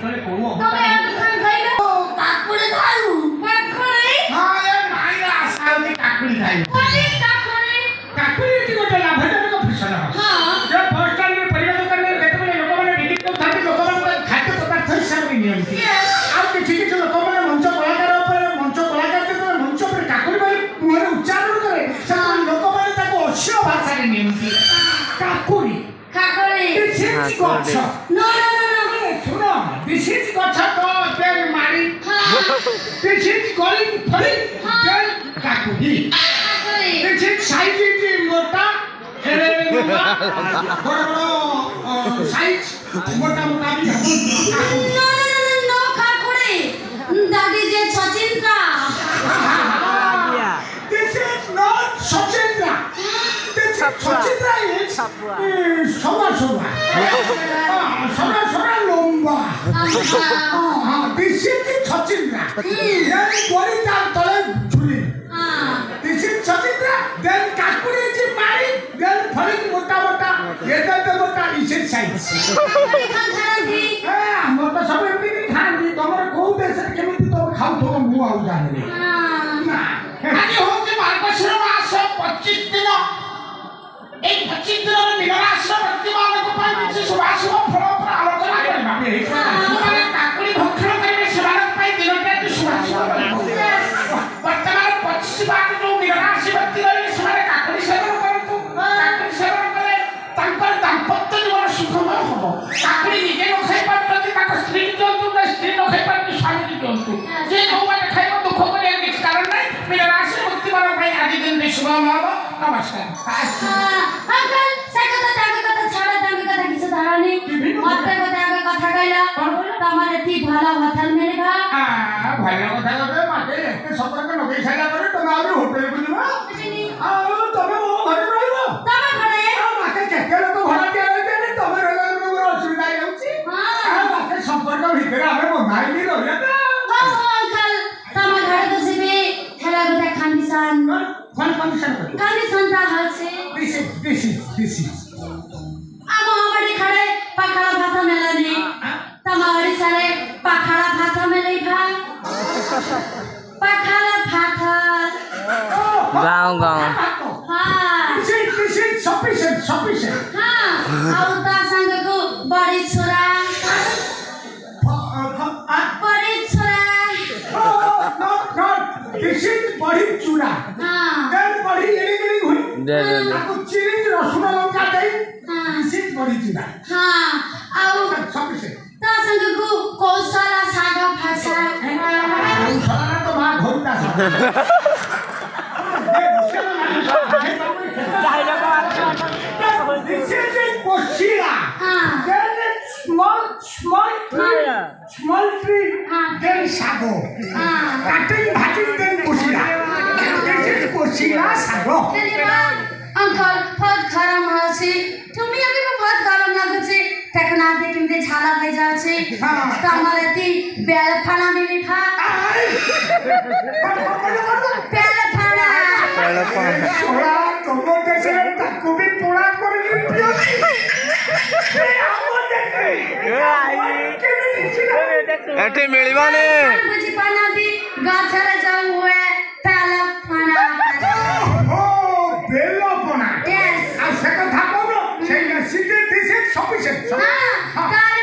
कले को तमे आलू खान खाइलो काकुड़ी खाऊ काकुड़ी हां ए माई आशा होती काकुड़ी खाई कोनी काकुड़ी काकुड़ी की गोटे लाभजनक फसल हां जो फर्स्ट टाइम में परिवार दुकान में केते बले लोक माने विजिट को थाती लोक माने खाद्य पदार्थ हिसाब में नियंती आ किछि लोक माने मंच कलाकार ऊपर मंच कलाकार के मंच पर काकुड़ी वाली मुहर उच्चारण करे सब लोक माने ताको अश्लील भाषा रे नियंती काकुड़ी काकुड़ी दिस इज गच्छ नो नो नो नो सुनो दिस इज गच्छ तो तेल मारी दिस इज गोलिंग फली तेल काकुड़ी काकुड़ी दिस इज साइज इज मोटा बड़ा बड़ा साइज मोटा मोटा भी नो नो नो काकुड़ी दादी जे Sachindra this is not Sachindra this is Sachindra is सोना सोना सोना सोना लंबा हां दिस इज सचिंद्रा यानी बड़ी तार तले झुली दिस इज सचिंद्रा देन काकुड़ी इज मारी देन फली मोटा मोटा ये तो मोटा इज साइज खान खाती हम तो सब एमती खाती तमर को देश केमिति तो खाउ तो मु आउ जाने ना आज होचे मार्गशीर मास 25 दिन ए 25 दिन में निराश प्रतिमान को पाई किछि सुभाषुभ फल पर आलोचना करबा माने काकुड़ी भक्षण करबे सेवारक पाई दिनटा कि सुभाषुभ वर्तमान 25 बार जो निराश व्यक्ति रहे सेवारे काकुड़ी सेवन करतु काकुड़ी सेवन करे तांकर दाम्पत्य जीवन सुखमय हो काकुड़ी निजे न खाइ पारती ताको स्त्री जंतु ना स्त्री न खाइ पारती स्वामी जंतु जे जो माने खाइबो दुख करे किछ कारण नै निराश मुक्ति माने भाई आज दिन शुभम हो नमस्कार अंकल सगत ताको कथा छाड़ ताको कथा किछ धारणी मते कथा कथा कहला तमरे ती भला होटल में लेखा आ भला कथा कहबे माते एते संपर्क नगई साइला करे तमे आउरी होटल को जीवा आ तमे ओ घर रहइबो तमे घरे माते केते लोक घर दिया रहते तमे रहइबो असुविधा होउची आ माते संपर्क भितर आमे मोबाइल रहला अंकल तमे घरे तो सिबे हेला गोटा खानदिसान कौन कंडीशन कर खानदिसान ता हालसे दिस इज आगो हमरे खड़े पखाड़ा भात मेलनी तमारी सारे पखाड़ा भात मेलै खा पखाड़ा भात गाँव हां दिस इज सफिशिएंट हां आउ ता संग को बड़ी छोरा बड़ी छोरा नॉट दिस इज बड़ी चूड़ा हां देन बड़ी एड़ी हुई दे आपको चिरिंज रसुन लंका देई दिस इज बड़ी चूड़ा हां आउ सफिशिएंट ता संग को कौशला सागा भाषा कौशला तो मां घोटा सा This is a Koshira. Then it's small tree. Then sago. Cutting, bhajing, then Koshira. This is Koshira sago. Uncle बहुत गरम আছে তুমি আগে बहुत गरम লাগছে তখন আতে কিনতে ঝালা হয়ে যাচ্ছে তোমার এতি বেল ফানা মিলি খা বেল ফানা সোলা তোমো দেশে তাকু भी পোড়া করে পিও एटे मिलवाने बुझी पाना दी गाछरे जाऊ हुए बेल फाना ओ बेलो पोना यस आ से কথা বলো সেই সিজে দিছে সফিশিয়েন্ট हां